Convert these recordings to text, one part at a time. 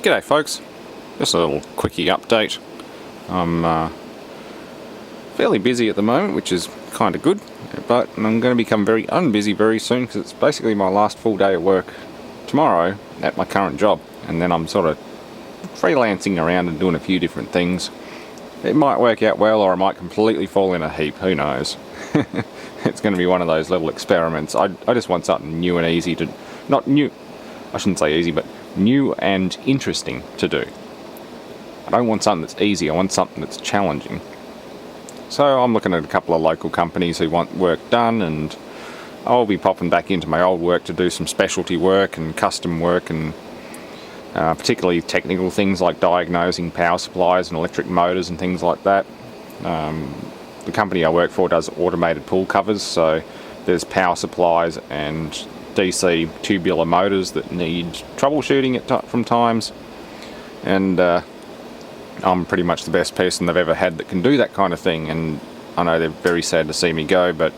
G'day folks, just a little quickie update. I'm fairly busy at the moment, which is kind of good, but I'm going to become very unbusy very soon because it's basically my last full day of work tomorrow at my current job, and then I'm sort of freelancing around and doing a few different things. It might work out well, or I might completely fall in a heap, who knows. It's going to be one of those little experiments. I just want something new and easy to, not new, I shouldn't say easy, but new and interesting to do. I don't want something that's easy, I want something that's challenging. So I'm looking at a couple of local companies who want work done, and I'll be popping back into my old work to do some specialty work and custom work, and particularly technical things like diagnosing power supplies and electric motors and things like that. The company I work for does automated pool covers, so there's power supplies and DC tubular motors that need troubleshooting from times, and I'm pretty much the best person they've ever had that can do that kind of thing. And I know they're very sad to see me go, but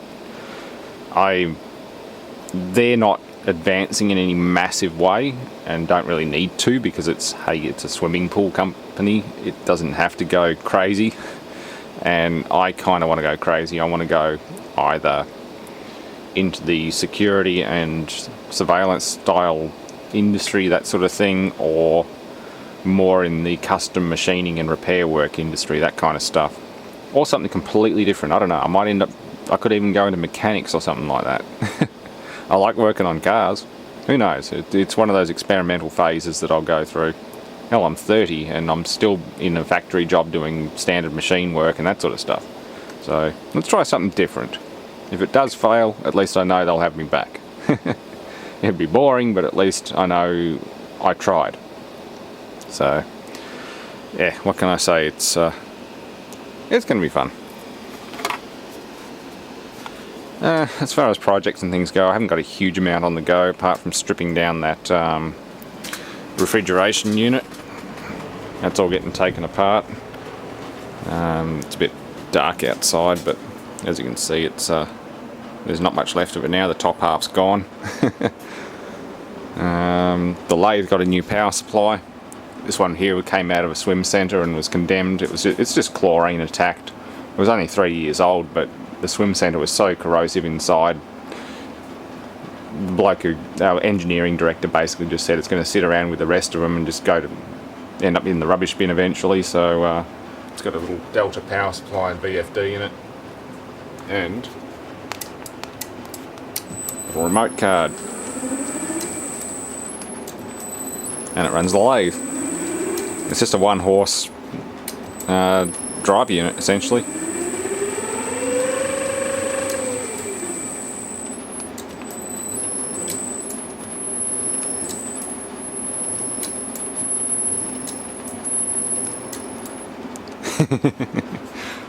they're not advancing in any massive way and don't really need to, because it's a swimming pool company. It doesn't have to go crazy, and I kind of want to go crazy. I want to go either into the security and surveillance style industry, that sort of thing, or more in the custom machining and repair work industry, that kind of stuff, or something completely different. I don't know, I could even go into mechanics or something like that. I like working on cars, who knows. It's one of those experimental phases that I'll go through. Hell, I'm 30 and I'm still in a factory job doing standard machine work and that sort of stuff. So let's try something different. If it does fail, at least I know they'll have me back. It'd be boring, but at least I know I tried. So yeah, what can I say? It's going to be fun. As far as projects and things go, I haven't got a huge amount on the go, apart from stripping down that refrigeration unit. That's all getting taken apart. It's a bit dark outside, but as you can see, there's not much left of it now. The top half's gone. The lathe got a new power supply. This one here came out of a swim centre and was condemned. It's just chlorine attacked. It was only 3 years old, but the swim centre was so corrosive inside. The bloke our engineering director basically just said it's going to sit around with the rest of them and just end up in the rubbish bin eventually. So it's got a little Delta power supply and VFD in it, and a little remote card, and it runs the lathe. It's just a one-horse drive unit, essentially.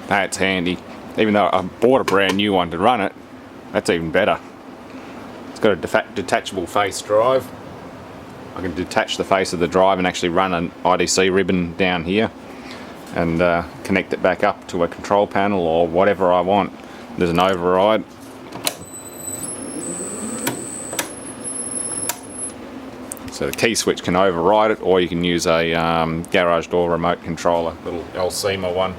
That's handy. Even though I bought a brand new one to run it, that's even better. It's got a detachable face drive. I can detach the face of the drive and actually run an IDC ribbon down here and connect it back up to a control panel or whatever I want. There's an override. So the key switch can override it, or you can use a garage door remote controller, little Alcima one.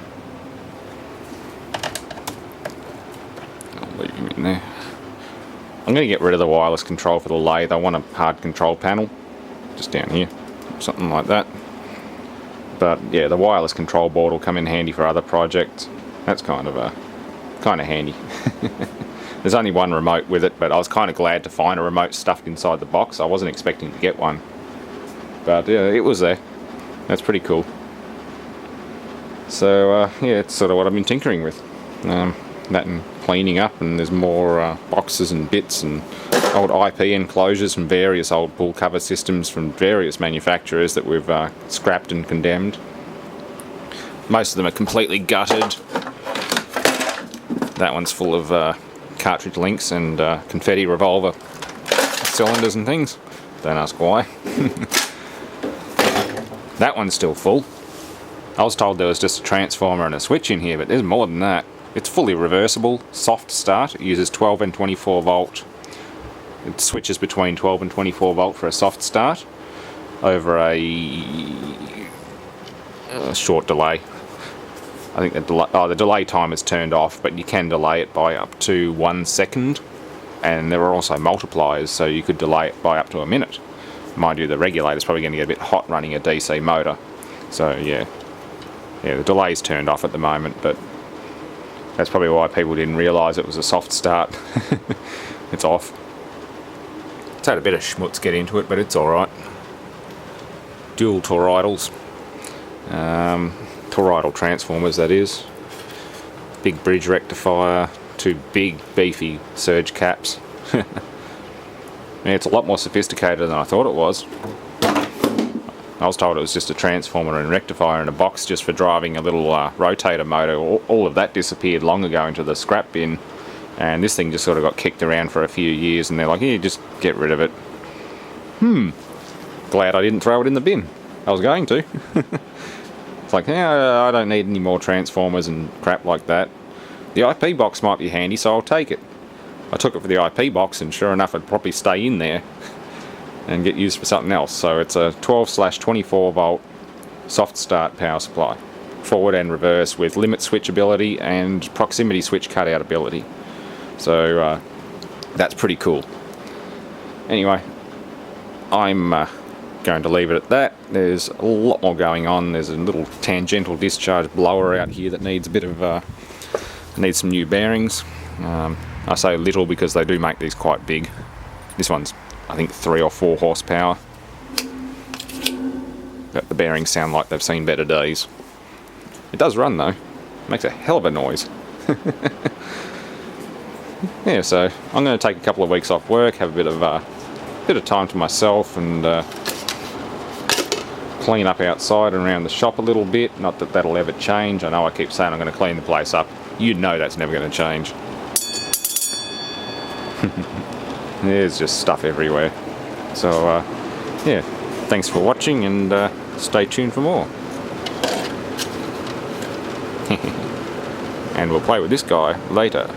I'll leave him in there. I'm going to get rid of the wireless control for the lathe. I want a hard control panel, just down here, something like that. But yeah, the wireless control board will come in handy for other projects. That's kind of handy. There's only one remote with it, but I was kind of glad to find a remote stuffed inside the box. I wasn't expecting to get one, but yeah, it was there. That's pretty cool. So yeah, it's sort of what I've been tinkering with. That and cleaning up, and there's more boxes and bits and old IP enclosures from various old pool cover systems from various manufacturers that we've scrapped and condemned. Most of them are completely gutted. That one's full of cartridge links and confetti revolver cylinders and things. Don't ask why. That one's still full. I was told there was just a transformer and a switch in here, but there's more than that. It's fully reversible, soft start. It uses 12 and 24 volt. It switches between 12 and 24 volt for a soft start. over a short delay. I think the delay time is turned off, but you can delay it by up to 1 second, and there are also multipliers, so you could delay it by up to a minute. Mind you, the regulator's probably going to get a bit hot running a DC motor, so yeah, the delay's turned off at the moment, but that's probably why people didn't realise it was a soft start. It's off. It's had a bit of schmutz get into it, but it's alright. Dual toroidals. Toroidal transformers, that is. Big bridge rectifier, 2 big beefy surge caps. Yeah, it's a lot more sophisticated than I thought it was. I was told it was just a transformer and rectifier in a box just for driving a little rotator motor. All of that disappeared long ago into the scrap bin, and this thing just sort of got kicked around for a few years, and they're like, yeah, just get rid of it. Glad I didn't throw it in the bin. I was going to. It's like, yeah, I don't need any more transformers and crap like that. The IP box might be handy, so I'll take it. I took it for the IP box, and sure enough, it'd probably stay in there and get used for something else. So it's a 12/24 volt soft start power supply, forward and reverse, with limit switch ability and proximity switch cutout ability. So that's pretty cool. Anyway, I'm going to leave it at that. There's a lot more going on. There's a little tangential discharge blower out here that needs a bit of needs some new bearings. I say little because they do make these quite big. This one's, I think, 3 or 4 horsepower. But the bearings sound like they've seen better days. It does run though. It makes a hell of a noise. Yeah, so I'm going to take a couple of weeks off work, have a bit of time to myself, and clean up outside and around the shop a little bit. Not that that'll ever change. I know I keep saying I'm going to clean the place up. You know that's never going to change. There's just stuff everywhere. So yeah, thanks for watching, and stay tuned for more. And we'll play with this guy later.